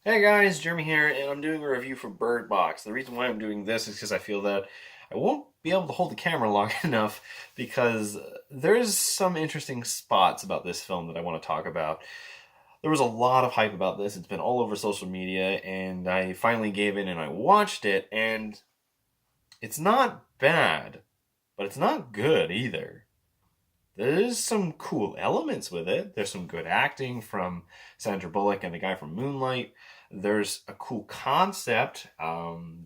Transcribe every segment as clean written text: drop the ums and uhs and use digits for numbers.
Hey guys, Jeremy here, and I'm doing a review for Bird Box. The reason why I'm doing this is because I feel that I won't be able to hold the camera long enough because there's some interesting spots about this film that I want to talk about. There was a lot of hype about this. It's been all over social media, and I finally gave in and I watched it, and it's not bad, but it's not good either. There's some cool elements with it. There's some good acting from Sandra Bullock and the guy from Moonlight. There's a cool concept,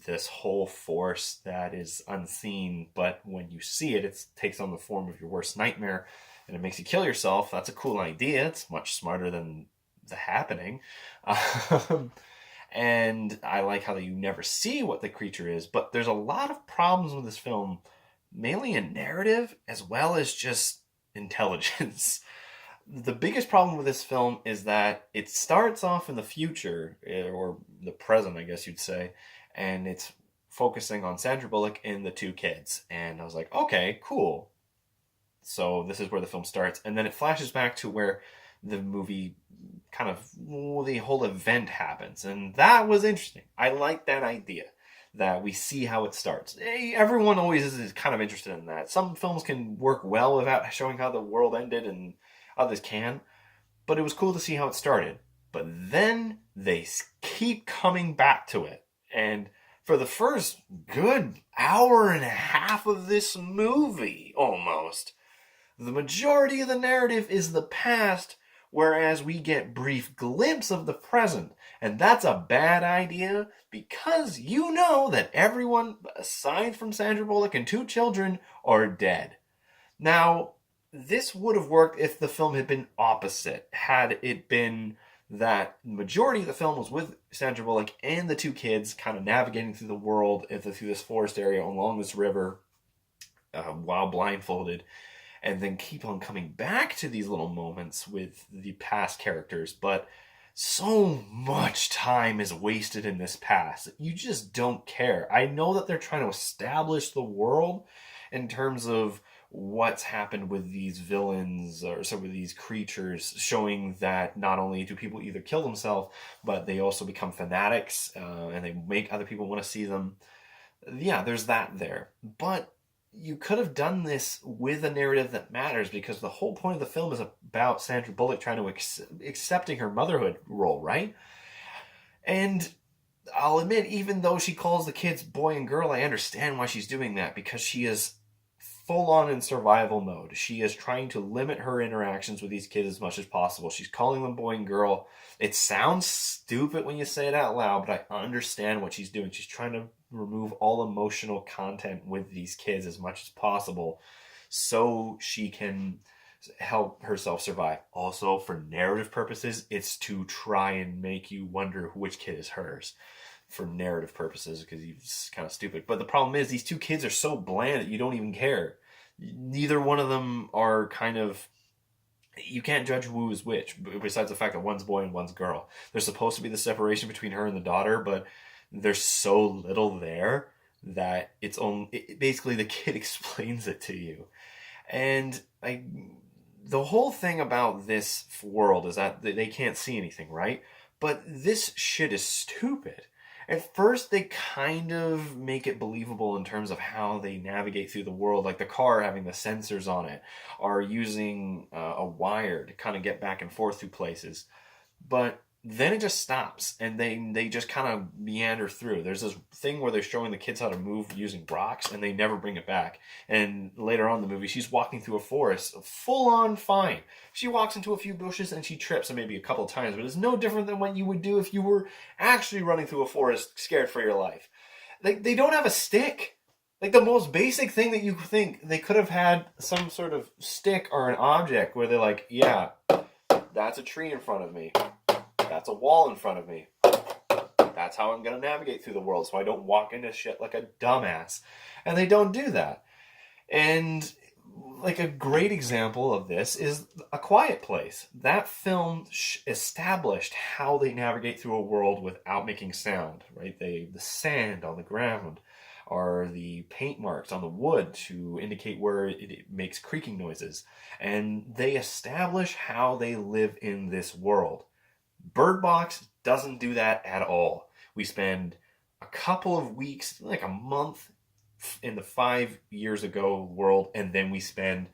this whole force that is unseen, but when you see it, it takes on the form of your worst nightmare and it makes you kill yourself. That's a cool idea. It's much smarter than The Happening. Um, and I like how you never see what the creature is, but there's a lot of problems with this film, mainly in narrative as well as just intelligence. The biggest problem with this film is that it starts off in the future, or the present, I guess you'd say, and it's focusing on Sandra Bullock and the two kids. And I was like, okay, cool. So this is where the film starts. And then it flashes back to where the movie kind of, well, the whole event happens. And that was interesting. I like that idea that we see how it starts. Everyone always is kind of interested in that. Some films can work well without showing how the world ended, and others can. But it was cool to see how it started. But then they keep coming back to it. And for the first good hour and a half of this movie, almost, the majority of the narrative is the past, whereas we get brief glimpse of the present. And that's a bad idea because you know that everyone, aside from Sandra Bullock and two children, are dead. Now, this would have worked if the film had been opposite. Had it been that the majority of the film was with Sandra Bullock and the two kids kind of navigating through the world, through this forest area along this river, while blindfolded, and then keep on coming back to these little moments with the past characters. But so much time is wasted in this past. You just don't care. I know that they're trying to establish the world in terms of what's happened with these villains or some of these creatures, showing that not only do people either kill themselves, but they also become fanatics, and they make other people want to see them. Yeah, there's that there. But you could have done this with a narrative that matters, because the whole point of the film is about Sandra Bullock trying to accepting her motherhood role, right? And I'll admit, even though she calls the kids boy and girl, I understand why she's doing that, because she is full on in survival mode. She is trying to limit her interactions with these kids as much as possible. She's calling them boy and girl. It sounds stupid when you say it out loud, but I understand what she's doing. She's trying to remove all emotional content with these kids as much as possible so she can help herself survive. Also, for narrative purposes, it's to try and make you wonder which kid is hers for narrative purposes, because he's kind of stupid. But the problem is, these two kids are so bland that you don't even care. Neither one of them are kind of. You can't judge who is which, besides the fact that one's boy and one's girl. There's supposed to be the separation between her and the daughter, but there's so little there that it's only. Basically, the kid explains it to you. And the whole thing about this world is that they can't see anything, right? But this shit is stupid. At first, they kind of make it believable in terms of how they navigate through the world, like the car having the sensors on it, or using a wire to kind of get back and forth through places. But then it just stops, and they just kind of meander through. There's this thing where they're showing the kids how to move using rocks, and they never bring it back. And later on in the movie, she's walking through a forest full on fine. She walks into a few bushes and she trips, and maybe a couple of times, but it's no different than what you would do if you were actually running through a forest scared for your life. They don't have a stick. Like, the most basic thing that you think, they could have had some sort of stick or an object where they're like, yeah, that's a tree in front of me. That's a wall in front of me. That's how I'm going to navigate through the world so I don't walk into shit like a dumbass. And they don't do that. And like, a great example of this is A Quiet Place. That film established how they navigate through a world without making sound, right? The sand on the ground, or the paint marks on the wood to indicate where it makes creaking noises. And they establish how they live in this world. Bird Box doesn't do that at all. We spend a couple of weeks, like a month, in the 5 years ago world, and then we spend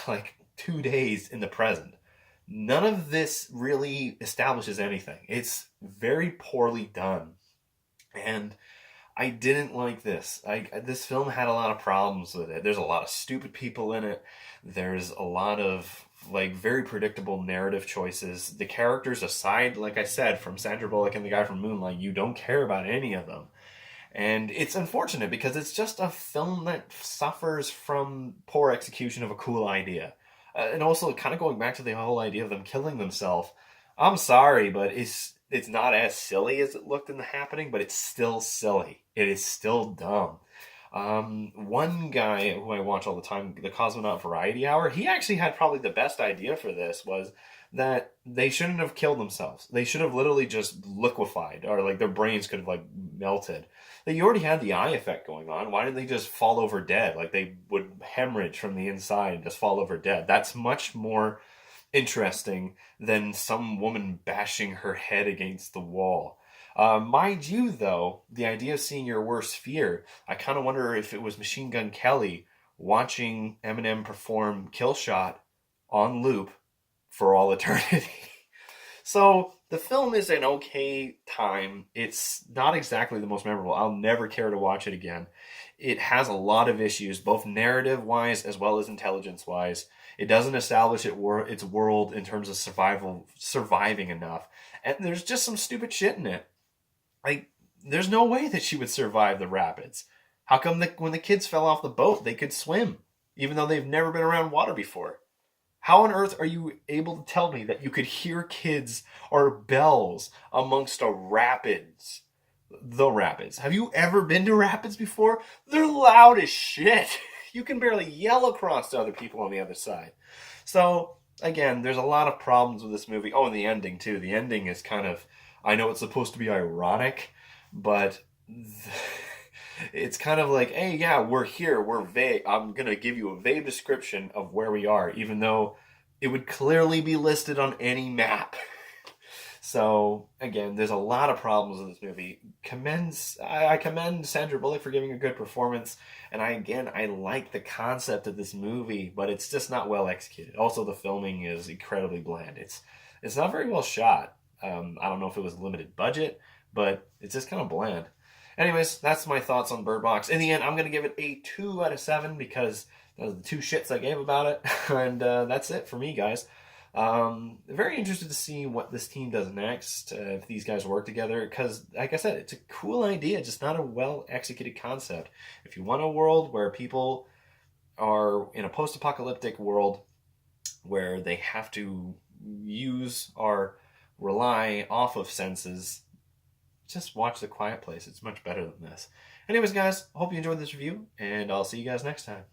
like 2 days in the present. None of this really establishes anything. It's very poorly done. And I didn't like this. This film had a lot of problems with it. There's a lot of stupid people in it. There's a lot of like very predictable narrative choices. The characters aside, like I said, from Sandra Bullock and the guy from Moonlight, you don't care about any of them. And it's unfortunate because it's just a film that suffers from poor execution of a cool idea. And also, kind of going back to the whole idea of them killing themselves. I'm sorry, but it's not as silly as it looked in the happening, but it's still silly. It is still dumb. One guy who I watch all the time, the Cosmonaut Variety Hour, he actually had probably the best idea for this was that they shouldn't have killed themselves. They should have literally just liquefied, or like their brains could have like melted. Like, you already had the eye effect going on. Why didn't they just fall over dead? Like they would hemorrhage from the inside and just fall over dead. That's much more interesting than some woman bashing her head against the wall. Mind you, though, the idea of seeing your worst fear, I kind of wonder if it was Machine Gun Kelly watching Eminem perform Kill Shot on loop for all eternity. So the film is an okay time. It's not exactly the most memorable. I'll never care to watch it again. It has a lot of issues, both narrative wise as well as intelligence wise. It doesn't establish its world in terms of surviving enough. And there's just some stupid shit in it. Like, there's no way that she would survive the rapids. How come when the kids fell off the boat, they could swim, even though they've never been around water before? How on earth are you able to tell me that you could hear kids or bells amongst a rapids? The rapids. Have you ever been to rapids before? They're loud as shit. You can barely yell across to other people on the other side. So, again, there's a lot of problems with this movie. Oh, and the ending, too. The ending is kind of, I know it's supposed to be ironic, but it's kind of like, hey, yeah, we're here, we're vague. I'm going to give you a vague description of where we are, even though it would clearly be listed on any map. So, again, there's a lot of problems with this movie. I commend Sandra Bullock for giving a good performance, and I like the concept of this movie, but it's just not well executed. Also, the filming is incredibly bland. It's not very well shot. I don't know if it was a limited budget, but it's just kind of bland. Anyways, that's my thoughts on Bird Box. In the end, I'm going to give it a 2 out of 7 because those are the 2 shits I gave about it. And that's it for me, guys. Very interested to see what this team does next, if these guys work together, because, like I said, it's a cool idea, just not a well-executed concept. If you want a world where people are in a post-apocalyptic world where they have to use or rely off of senses, just watch The Quiet Place. It's much better than this. Anyways, guys, hope you enjoyed this review, and I'll see you guys next time.